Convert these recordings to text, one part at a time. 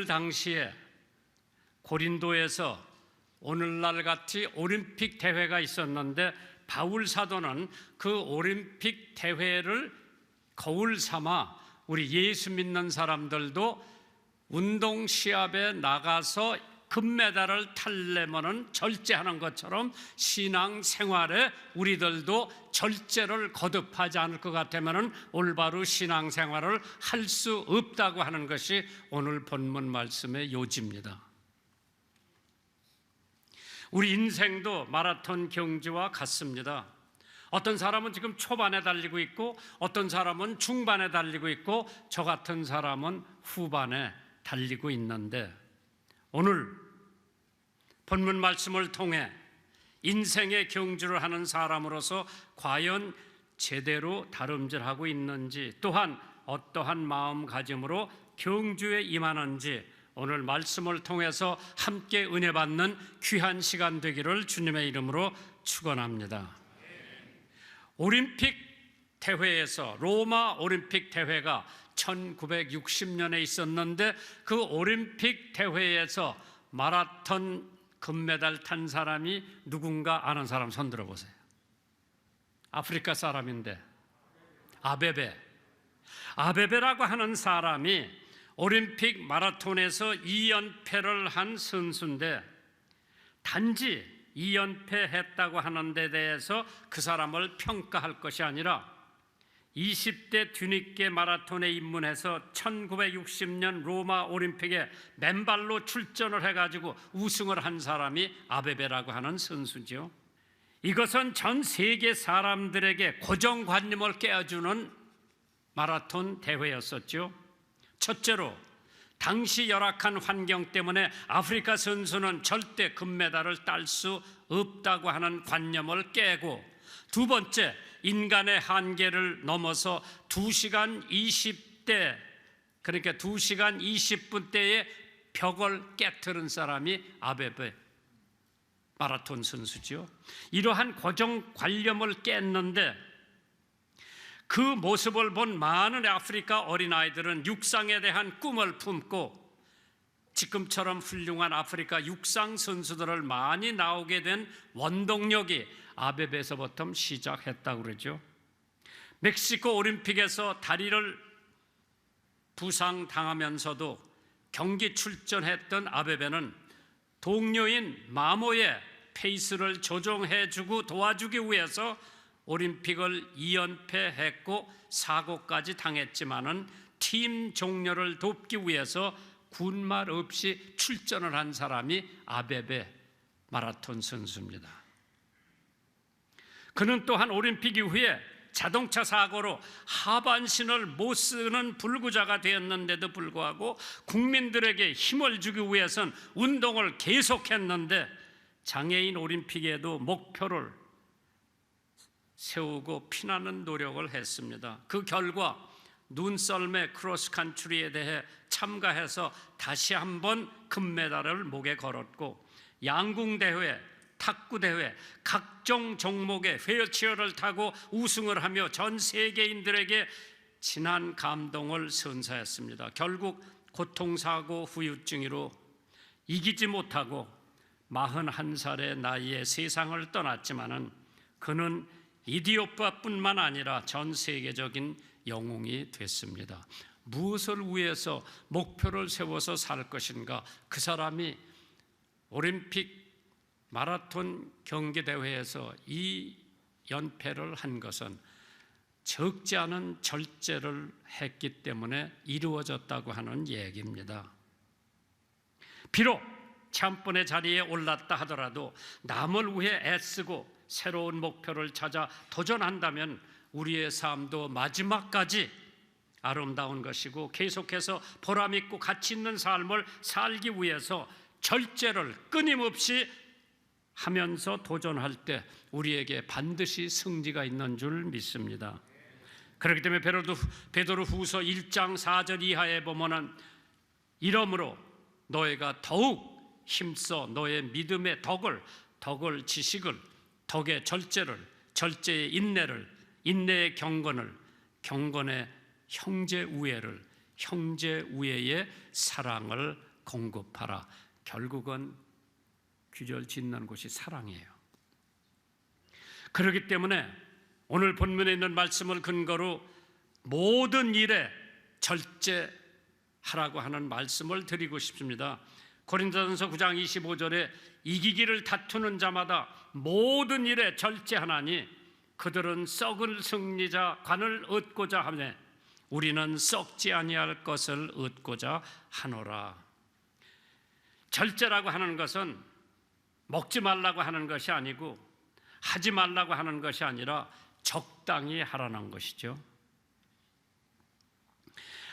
바울 당시에 고린도에서 오늘날 같이 올림픽 대회가 있었는데 바울 사도는 그 올림픽 대회를 거울 삼아 우리 예수 믿는 사람들도 운동 시합에 나가서 금메달을 타려면은 절제하는 것처럼 신앙 생활에 우리들도 절제를 거듭하지 않을 것 같으면은 올바로 신앙 생활을 할 수 없다고 하는 것이 오늘 본문 말씀의 요지입니다. 우리 인생도 마라톤 경주와 같습니다. 어떤 사람은 지금 초반에 달리고 있고 어떤 사람은 중반에 달리고 있고 저 같은 사람은 후반에 달리고 있는데 오늘 본문 말씀을 통해 인생의 경주를 하는 사람으로서 과연 제대로 다름질하고 있는지 또한 어떠한 마음가짐으로 경주에 임하는지 오늘 말씀을 통해서 함께 은혜 받는 귀한 시간 되기를 주님의 이름으로 축원합니다. 올림픽 대회에서 로마 올림픽 대회가 1960년에 있었는데 그 올림픽 대회에서 마라톤 금메달 탄 사람이 누군가 아는 사람 손 들어보세요. 아프리카 사람인데 아베베라고 하는 사람이 올림픽 마라톤에서 2연패를 한 선수인데 단지 2연패했다고 하는 데 대해서 그 사람을 평가할 것이 아니라 20대 뒤늦게 마라톤에 입문해서 1960년 로마 올림픽에 맨발로 출전을 해가지고 우승을 한 사람이 아베베라고 하는 선수죠. 이것은 전 세계 사람들에게 고정관념을 깨워주는 마라톤 대회였었죠. 첫째로 당시 열악한 환경 때문에 아프리카 선수는 절대 금메달을 딸 수 없다고 하는 관념을 깨고 두 번째, 인간의 한계를 넘어서 2시간 20대 그러니까 2시간 20분대의 벽을 깨트린 사람이 아베베 마라톤 선수죠. 이러한 고정관념을 깼는데 그 모습을 본 많은 아프리카 어린아이들은 육상에 대한 꿈을 품고 지금처럼 훌륭한 아프리카 육상 선수들을 많이 나오게 된 원동력이 아베베에서부터 시작했다고 그러죠. 멕시코 올림픽에서 다리를 부상당하면서도 경기 출전했던 아베베는 동료인 마모의 페이스를 조정해주고 도와주기 위해서 올림픽을 2연패했고 사고까지 당했지만은 팀 종료를 돕기 위해서 군말 없이 출전을 한 사람이 아베베 마라톤 선수입니다. 그는 또한 올림픽 이후에 자동차 사고로 하반신을 못 쓰는 불구자가 되었는데도 불구하고 국민들에게 힘을 주기 위해서는 운동을 계속했는데 장애인 올림픽에도 목표를 세우고 피나는 노력을 했습니다. 그 결과 눈썰매 크로스컨트리에 대해 참가해서 다시 한번 금메달을 목에 걸었고 양궁대회, 탁구대회, 각종 종목의 휠체어를 타고 우승을 하며 전 세계인들에게 진한 감동을 선사했습니다. 결국 교통사고 후유증으로 이기지 못하고 41살의 나이에 세상을 떠났지만은 그는 이디오피아뿐만 아니라 전 세계적인 영웅이 됐습니다. 무엇을 위해서 목표를 세워서 살 것인가? 그 사람이 올림픽 마라톤 경기대회에서 이 연패를 한 것은 적지 않은 절제를 했기 때문에 이루어졌다고 하는 얘기입니다. 비록 참번의 자리에 올랐다 하더라도 남을 위해 애쓰고 새로운 목표를 찾아 도전한다면 우리의 삶도 마지막까지 아름다운 것이고 계속해서 보람있고 가치 있는 삶을 살기 위해서 절제를 끊임없이 하면서 도전할 때 우리에게 반드시 승리가 있는 줄 믿습니다. 그렇기 때문에 베드로 후서 1장 4절 이하에 보면은 이러므로 너희가 더욱 힘써 너의 믿음의 덕을 지식을, 덕의 절제를, 절제의 인내를, 인내의 경건을, 경건의 형제 우애를, 형제 우애의 사랑을 공급하라. 결국은 귀절 짓는 곳이 사랑이에요. 그렇기 때문에 오늘 본문에 있는 말씀을 근거로 모든 일에 절제하라고 하는 말씀을 드리고 싶습니다. 고린도전서 9장 25절에 이기기를 다투는 자마다 모든 일에 절제하나니 그들은 썩을 승리자 관을 얻고자 하며 우리는 썩지 아니할 것을 얻고자 하노라. 절제라고 하는 것은 먹지 말라고 하는 것이 아니고 하지 말라고 하는 것이 아니라 적당히 하라는 것이죠.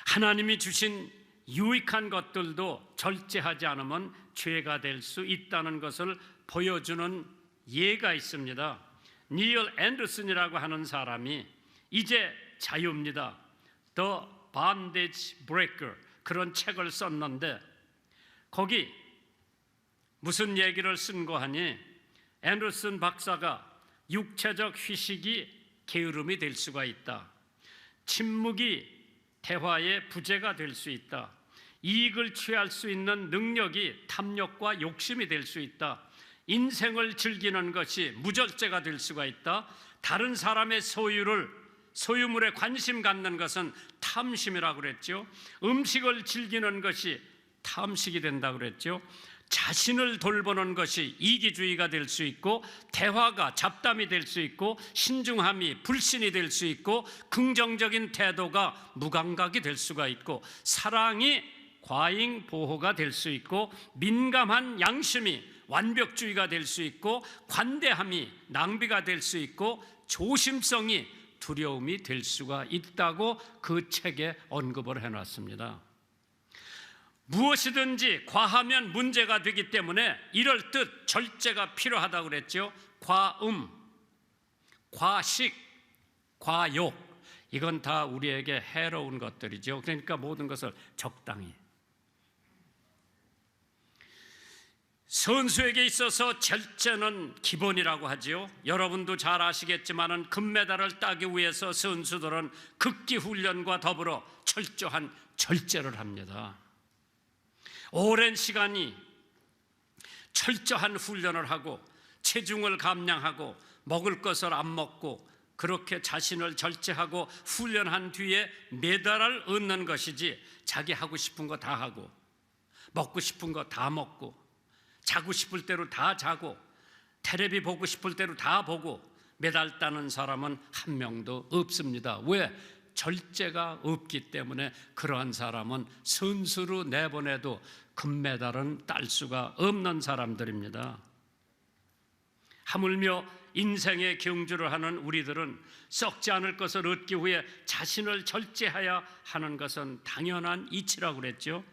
하나님이 주신 유익한 것들도 절제하지 않으면 죄가 될 수 있다는 것을 보여주는 예가 있습니다. 니얼 앤더슨이라고 하는 사람이 이제 자유입니다. The Bondage Breaker 그런 책을 썼는데 거기 무슨 얘기를 쓴 거 하니 앤더슨 박사가 육체적 휴식이 게으름이 될 수가 있다. 침묵이 대화의 부재가 될 수 있다. 이익을 취할 수 있는 능력이 탐욕과 욕심이 될 수 있다. 인생을 즐기는 것이 무절제가 될 수가 있다. 다른 사람의 소유물에 관심 갖는 것은 탐심이라고 그랬죠. 음식을 즐기는 것이 탐식이 된다고 그랬죠. 자신을 돌보는 것이 이기주의가 될 수 있고 대화가 잡담이 될 수 있고 신중함이 불신이 될 수 있고 긍정적인 태도가 무감각이 될 수가 있고 사랑이 과잉 보호가 될 수 있고 민감한 양심이 완벽주의가 될 수 있고 관대함이 낭비가 될 수 있고 조심성이 두려움이 될 수가 있다고 그 책에 언급을 해놨습니다. 무엇이든지 과하면 문제가 되기 때문에 이럴 듯 절제가 필요하다고 그랬죠. 과음, 과식, 과욕 이건 다 우리에게 해로운 것들이죠. 그러니까 모든 것을 적당히. 선수에게 있어서 절제는 기본이라고 하지요. 여러분도 잘 아시겠지만 금메달을 따기 위해서 선수들은 극기 훈련과 더불어 철저한 절제를 합니다. 오랜 시간이 철저한 훈련을 하고 체중을 감량하고 먹을 것을 안 먹고 그렇게 자신을 절제하고 훈련한 뒤에 메달을 얻는 것이지 자기 하고 싶은 거 다 하고 먹고 싶은 거 다 먹고 자고 싶을 대로 다 자고 텔레비 보고 싶을 대로 다 보고 메달 따는 사람은 한 명도 없습니다. 왜? 절제가 없기 때문에 그러한 사람은 선수로 내보내도 금메달은 딸 수가 없는 사람들입니다. 하물며 인생의 경주를 하는 우리들은 썩지 않을 것을 얻기 위해 자신을 절제해야 하는 것은 당연한 이치라고 그랬죠.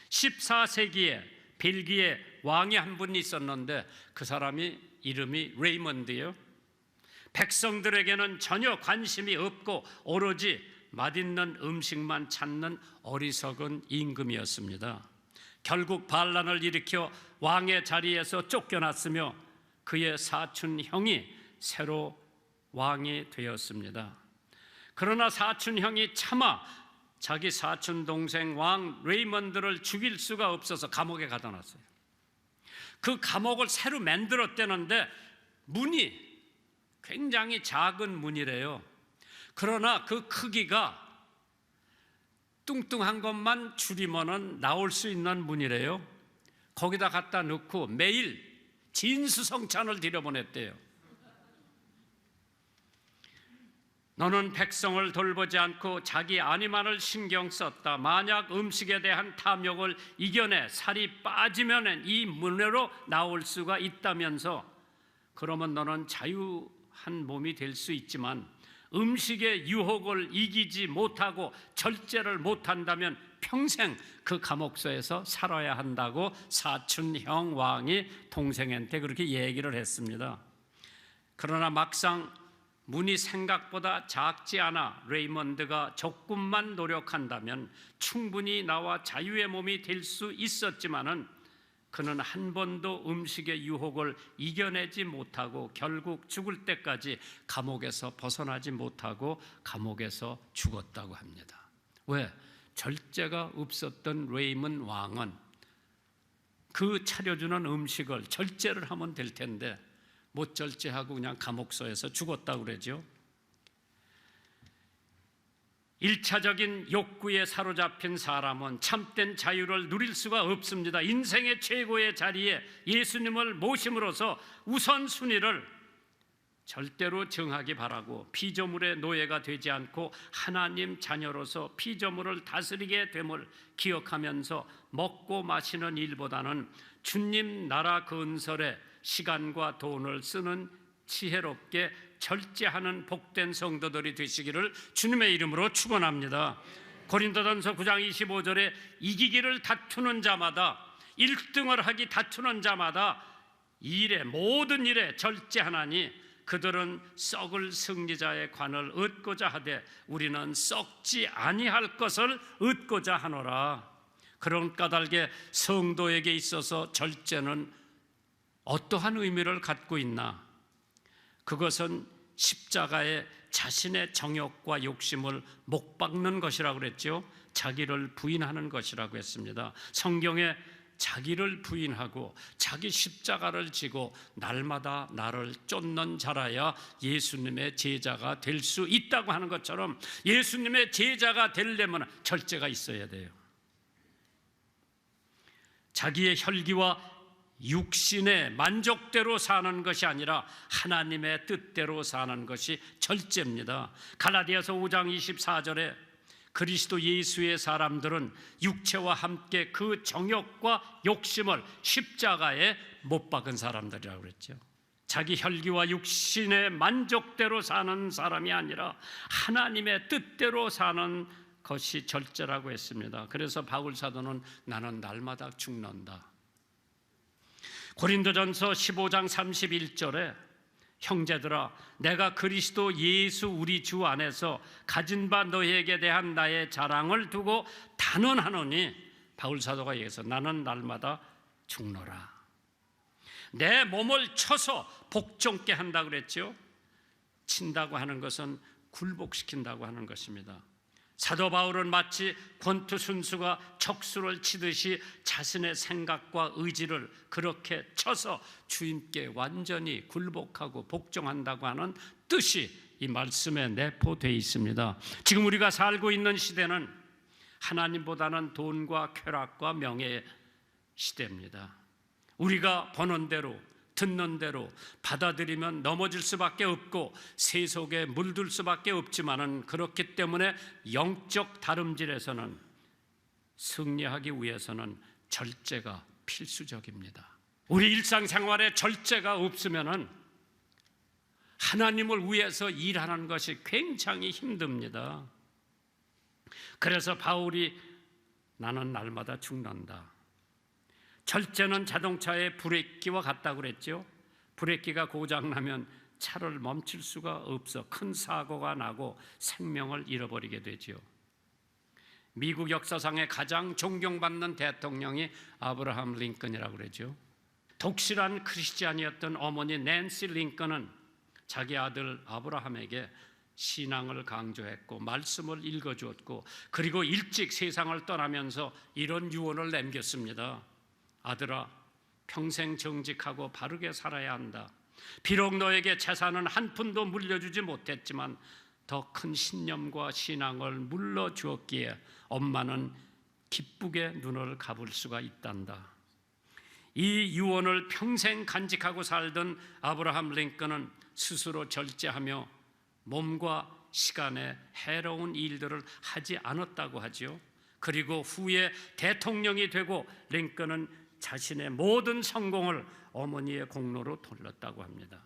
14세기에 벨기에 왕이 한 분 있었는데 그 사람이 이름이 레이먼드예요. 백성들에게는 전혀 관심이 없고 오로지 맛있는 음식만 찾는 어리석은 임금이었습니다. 결국 반란을 일으켜 왕의 자리에서 쫓겨났으며 그의 사촌 형이 새로 왕이 되었습니다. 그러나 사촌 형이 차마 자기 사촌 동생 왕 레이먼드를 죽일 수가 없어서 감옥에 가둬 놨어요. 그 감옥을 새로 만들었다는데 문이 굉장히 작은 문이래요. 그러나 그 크기가 뚱뚱한 것만 줄이면 나올 수 있는 문이래요. 거기다 갖다 넣고 매일 진수성찬을 들여보냈대요. 너는 백성을 돌보지 않고 자기 안위만을 신경 썼다. 만약 음식에 대한 탐욕을 이겨내 살이 빠지면 이 문으로 나올 수가 있다면서 그러면 너는 자유한 몸이 될 수 있지만 음식의 유혹을 이기지 못하고 절제를 못한다면 평생 그 감옥소에서 살아야 한다고 사촌형 왕이 동생한테 그렇게 얘기를 했습니다. 그러나 막상 문이 생각보다 작지 않아 레이먼드가 조금만 노력한다면 충분히 나와 자유의 몸이 될 수 있었지만은 그는 한 번도 음식의 유혹을 이겨내지 못하고 결국 죽을 때까지 감옥에서 벗어나지 못하고 감옥에서 죽었다고 합니다. 왜? 절제가 없었던 레이먼 왕은 그 차려주는 음식을 절제를 하면 될 텐데 못 절제하고 그냥 감옥소에서 죽었다고 그러죠. 1차적인 욕구에 사로잡힌 사람은 참된 자유를 누릴 수가 없습니다. 인생의 최고의 자리에 예수님을 모심으로써 우선순위를 절대로 정하기 바라고, 피조물의 노예가 되지 않고 하나님 자녀로서 피조물을 다스리게 됨을 기억하면서 먹고 마시는 일보다는 주님 나라 건설에 시간과 돈을 쓰는 지혜롭게 절제하는 복된 성도들이 되시기를 주님의 이름으로 축원합니다. 고린도전서 9장 25절에 이기기를 다투는 자마다, 1등을 하기 다투는 자마다 모든 일에 절제하나니 그들은 썩을 승리자의 관을 얻고자 하되 우리는 썩지 아니할 것을 얻고자 하노라. 그런 까닭에 성도에게 있어서 절제는 어떠한 의미를 갖고 있나? 그것은 십자가에 자신의 정욕과 욕심을 못 박는 것이라고 그랬죠. 자기를 부인하는 것이라고 했습니다. 성경에 자기를 부인하고 자기 십자가를 지고 날마다 나를 쫓는 자라야 예수님의 제자가 될 수 있다고 하는 것처럼, 예수님의 제자가 되려면 절제가 있어야 돼요. 자기의 혈기와 육신의 만족대로 사는 것이 아니라 하나님의 뜻대로 사는 것이 절제입니다. 갈라디아서 5장 24절에 그리스도 예수의 사람들은 육체와 함께 그 정욕과 욕심을 십자가에 못 박은 사람들이라고 그랬죠. 자기 혈기와 육신의 만족대로 사는 사람이 아니라 하나님의 뜻대로 사는 것이 절제라고 했습니다. 그래서 바울 사도는 나는 날마다 죽는다. 고린도전서 15장 31절에 형제들아, 내가 그리스도 예수 우리 주 안에서 가진 바 너희에게 대한 나의 자랑을 두고 단언하노니, 바울 사도가 얘기해서 나는 날마다 죽노라. 내 몸을 쳐서 복종케 한다고 그랬죠. 친다고 하는 것은 굴복시킨다고 하는 것입니다. 사도 바울은 마치 권투 선수가 척수를 치듯이 자신의 생각과 의지를 그렇게 쳐서 주님께 완전히 굴복하고 복종한다고 하는 뜻이 이 말씀에 내포되어 있습니다. 지금 우리가 살고 있는 시대는 하나님보다는 돈과 쾌락과 명예의 시대입니다. 우리가 보는 대로 듣는 대로 받아들이면 넘어질 수밖에 없고 세속에 물들 수밖에 없지만은, 그렇기 때문에 영적 다름질에서는 승리하기 위해서는 절제가 필수적입니다. 우리 일상생활에 절제가 없으면은 하나님을 위해서 일하는 것이 굉장히 힘듭니다. 그래서 바울이 나는 날마다 죽는다. 절제는 자동차의 브레이크와 같다고 그랬죠. 브레이크가 고장나면 차를 멈출 수가 없어 큰 사고가 나고 생명을 잃어버리게 되죠. 미국 역사상에 가장 존경받는 대통령이 아브라함 링컨이라고 그러죠. 독실한 크리스찬이었던 어머니 낸시 링컨은 자기 아들 아브라함에게 신앙을 강조했고 말씀을 읽어주었고, 그리고 일찍 세상을 떠나면서 이런 유언을 남겼습니다. 아들아, 평생 정직하고 바르게 살아야 한다. 비록 너에게 재산은 한 푼도 물려주지 못했지만 더 큰 신념과 신앙을 물려주었기에 엄마는 기쁘게 눈을 감을 수가 있단다. 이 유언을 평생 간직하고 살던 아브라함 링컨은 스스로 절제하며 몸과 시간에 해로운 일들을 하지 않았다고 하죠. 그리고 후에 대통령이 되고 링컨은 자신의 모든 성공을 어머니의 공로로 돌렸다고 합니다.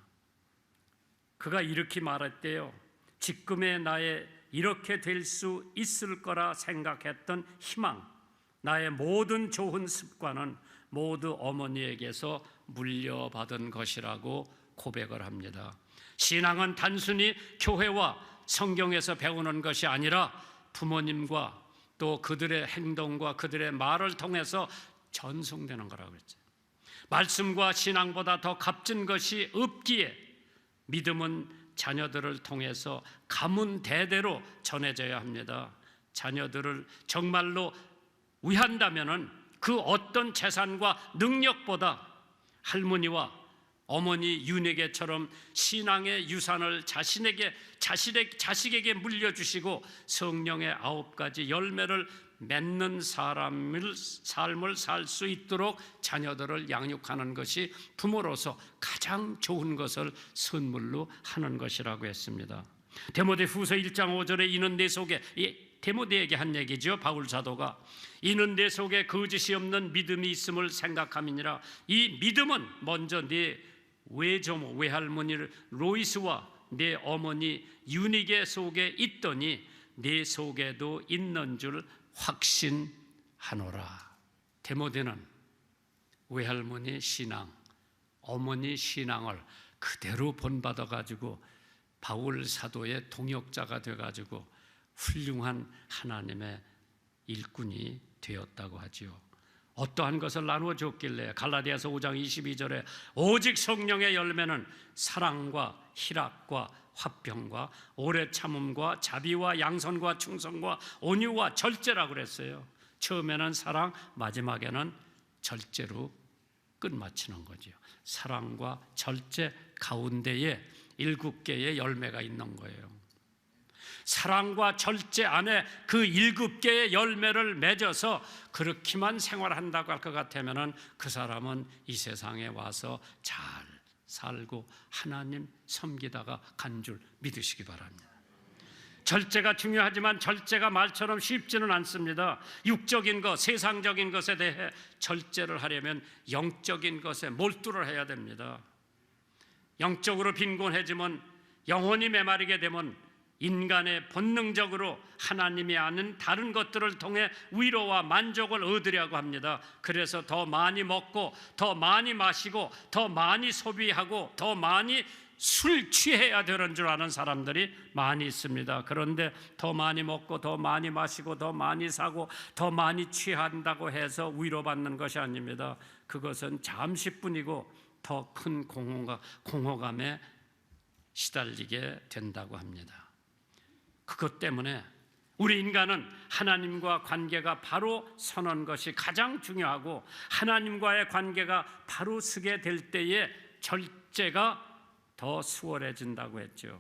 그가 이렇게 말했대요. 지금의 나의 이렇게 될 수 있을 거라 생각했던 희망, 나의 모든 좋은 습관은 모두 어머니에게서 물려받은 것이라고 고백을 합니다. 신앙은 단순히 교회와 성경에서 배우는 것이 아니라 부모님과 또 그들의 행동과 그들의 말을 통해서 전송되는 거라고 그랬죠. 말씀과 신앙보다 더 값진 것이 없기에 믿음은 자녀들을 통해서 가문 대대로 전해져야 합니다. 자녀들을 정말로 위한다면은 그 어떤 재산과 능력보다 할머니와 어머니 윤회계처럼 신앙의 유산을 자식에게 물려주시고 성령의 9가지 열매를 맺는 삶을 살 수 있도록 자녀들을 양육하는 것이 부모로서 가장 좋은 것을 선물로 하는 것이라고 했습니다. 디모데후서 1장 5절에 이는 내 속에, 디모데에게 한 얘기죠. 바울 사도가 이는 내 속에 거짓이 없는 믿음이 있음을 생각함이니라. 이 믿음은 먼저 내 외조모 외할머니 로이스와 내 어머니 유니게 속에 있더니 내 속에도 있는 줄 확신하노라. 디모데는 외할머니 신앙, 어머니 신앙을 그대로 본받아 가지고 바울 사도의 동역자가 돼 가지고 훌륭한 하나님의 일꾼이 되었다고 하지요. 어떠한 것을 나누어 줬길래 갈라디아서 5장 22절에 오직 성령의 열매는 사랑과 희락과 화평과 오래 참음과 자비와 양선과 충성과 온유와 절제라고 그랬어요. 처음에는 사랑, 마지막에는 절제로 끝마치는 거죠. 사랑과 절제 가운데에 7개의 열매가 있는 거예요. 사랑과 절제 안에 그 7개의 열매를 맺어서 그렇게만 생활한다고 할 것 같으면 그 사람은 이 세상에 와서 잘 살고 하나님 섬기다가 간 줄 믿으시기 바랍니다. 절제가 중요하지만 절제가 말처럼 쉽지는 않습니다. 육적인 것, 세상적인 것에 대해 절제를 하려면 영적인 것에 몰두를 해야 됩니다. 영적으로 빈곤해지면, 영혼이 메마르게 되면 인간의 본능적으로 하나님이 아는 다른 것들을 통해 위로와 만족을 얻으려고 합니다. 그래서 더 많이 먹고 더 많이 마시고 더 많이 소비하고 더 많이 술 취해야 되는 줄 아는 사람들이 많이 있습니다. 그런데 더 많이 먹고 더 많이 마시고 더 많이 사고 더 많이 취한다고 해서 위로받는 것이 아닙니다. 그것은 잠시뿐이고 더 큰 공허감에 시달리게 된다고 합니다. 그것 때문에 우리 인간은 하나님과 관계가 바로 서는 것이 가장 중요하고 하나님과의 관계가 바로 서게 될 때에 절제가 더 수월해진다고 했죠.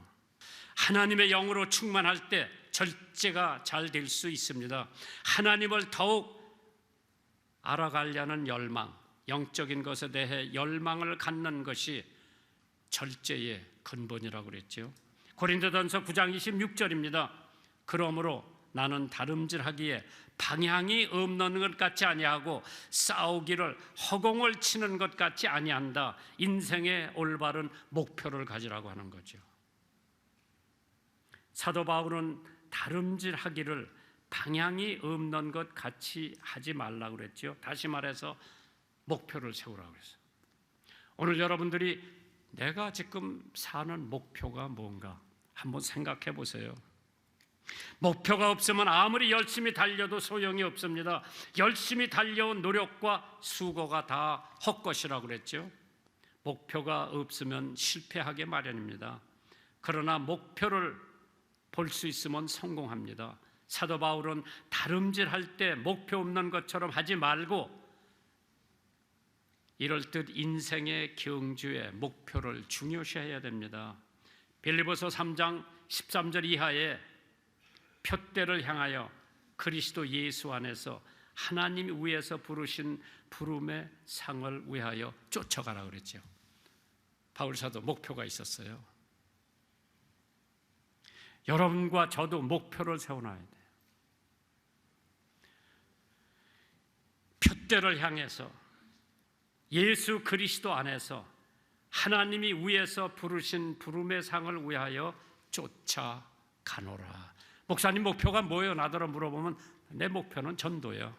하나님의 영으로 충만할 때 절제가 잘 될 수 있습니다. 하나님을 더욱 알아가려는 열망, 영적인 것에 대해 열망을 갖는 것이 절제의 근본이라고 그랬죠. 고린도전서 9장 26절입니다. 그러므로 나는 다름질하기에 방향이 없는 것 같이 아니하고 싸우기를 허공을 치는 것 같이 아니한다. 인생의 올바른 목표를 가지라고 하는 거죠. 사도 바울은 다름질하기를 방향이 없는 것 같이 하지 말라고 그랬죠. 다시 말해서 목표를 세우라고 그랬어요. 오늘 여러분들이 내가 지금 사는 목표가 뭔가 한번 생각해 보세요. 목표가 없으면 아무리 열심히 달려도 소용이 없습니다. 열심히 달려온 노력과 수고가 다 헛것이라고 그랬죠. 목표가 없으면 실패하게 마련입니다. 그러나 목표를 볼 수 있으면 성공합니다. 사도 바울은 다름질할 때 목표 없는 것처럼 하지 말고 이럴 듯 인생의 경주에 목표를 중요시해야 됩니다. 빌립보서 3장 13절 이하에 표대를 향하여 그리스도 예수 안에서 하나님 위에서 부르신 부름의 상을 위하여 쫓아가라 그랬죠. 바울 사도 목표가 있었어요. 여러분과 저도 목표를 세워놔야 돼요. 표대를 향해서 예수 그리스도 안에서 하나님이 위에서 부르신 부름의 상을 위하여 쫓아가노라. 목사님 목표가 뭐예요? 나더러 물어보면 내 목표는 전도예요.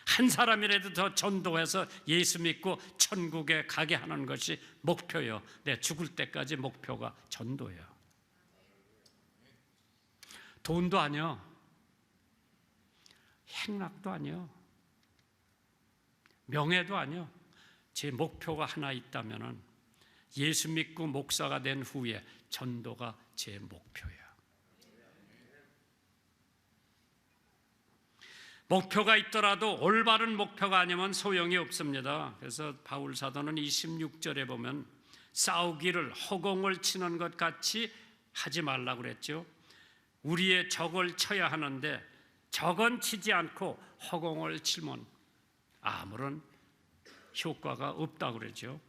한 사람이라도 더 전도해서 예수 믿고 천국에 가게 하는 것이 목표예요. 내 죽을 때까지 목표가 전도예요. 돈도 아니요, 행락도 아니요, 명예도 아니요. 제 목표가 하나 있다면은 예수 믿고 목사가 된 후에 전도가 제 목표예요. 목표가 있더라도 올바른 목표가 아니면 소용이 없습니다. 그래서 바울 사도는 26절에 보면 싸우기를 허공을 치는 것 같이 하지 말라고 그랬죠. 우리의 적을 쳐야 하는데 적은 치지 않고 허공을 치면 아무런 효과가 없다고 그러죠.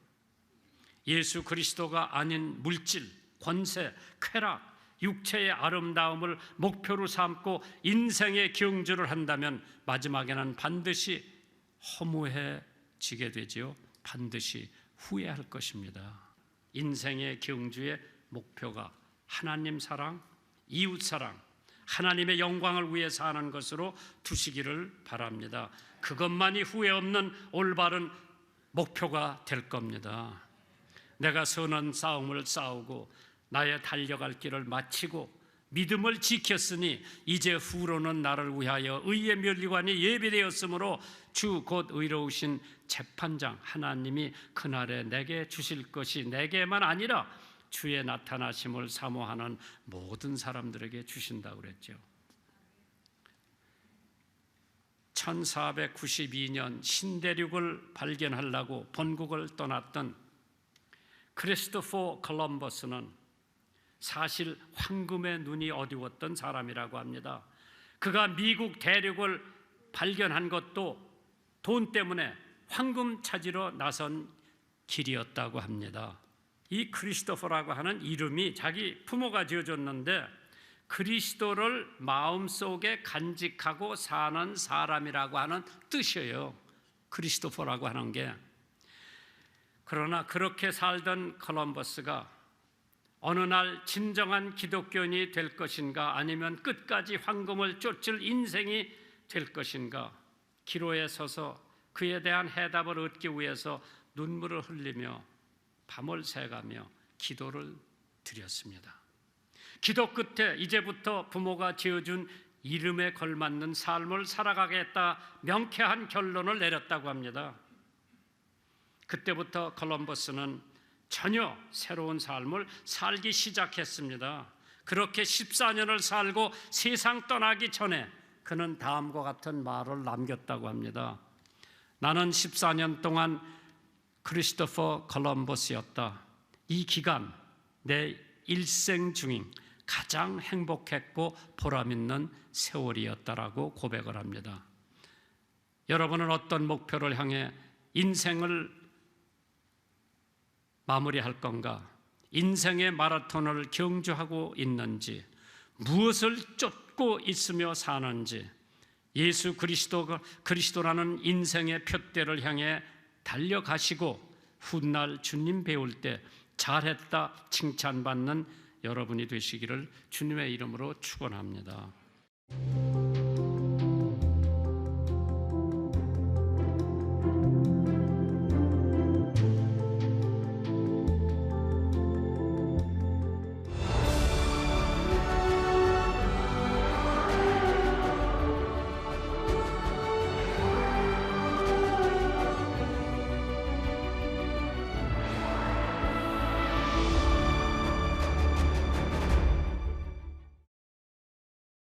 예수 그리스도가 아닌 물질, 권세, 쾌락, 육체의 아름다움을 목표로 삼고 인생의 경주를 한다면 마지막에는 반드시 허무해지게 되지요. 반드시 후회할 것입니다. 인생의 경주의 목표가 하나님 사랑, 이웃 사랑, 하나님의 영광을 위해 사는 것으로 두시기를 바랍니다. 그것만이 후회 없는 올바른 목표가 될 겁니다. 내가 선한 싸움을 싸우고 나의 달려갈 길을 마치고 믿음을 지켰으니 이제 후로는 나를 위하여 의의 면류관이 예비되었으므로 주 곧 의로우신 재판장 하나님이 그날에 내게 주실 것이 내게만 아니라 주의 나타나심을 사모하는 모든 사람들에게 주신다고 그랬죠. 1492년 신대륙을 발견하려고 본국을 떠났던 크리스토퍼 콜럼버스는 사실 황금의 눈이 어두웠던 사람이라고 합니다. 그가 미국 대륙을 발견한 것도 돈 때문에 황금 찾으러 나선 길이었다고 합니다. 이 크리스토퍼라고 하는 이름이 자기 부모가 지어줬는데 그리스도를 마음속에 간직하고 사는 사람이라고 하는 뜻이에요. 크리스토퍼라고 하는 게. 그러나 그렇게 살던 콜럼버스가 어느 날 진정한 기독교인이 될 것인가 아니면 끝까지 황금을 쫓을 인생이 될 것인가 기로에 서서 그에 대한 해답을 얻기 위해서 눈물을 흘리며 밤을 새가며 기도를 드렸습니다. 기도 끝에 이제부터 부모가 지어준 이름에 걸맞는 삶을 살아가겠다 명쾌한 결론을 내렸다고 합니다. 그때부터 콜럼버스는 전혀 새로운 삶을 살기 시작했습니다. 그렇게 14년을 살고 세상 떠나기 전에 그는 다음과 같은 말을 남겼다고 합니다. 나는 14년 동안 크리스토퍼 콜럼버스였다. 이 기간 내 일생 중인 가장 행복했고 보람있는 세월이었다라고 고백을 합니다. 여러분은 어떤 목표를 향해 인생을 마무리할 건가? 인생의 마라톤을 경주하고 있는지, 무엇을 쫓고 있으며 사는지, 예수 그리스도라는 인생의 푯대를 향해 달려가시고 훗날 주님 배울 때 잘했다 칭찬받는 여러분이 되시기를 주님의 이름으로 축원합니다.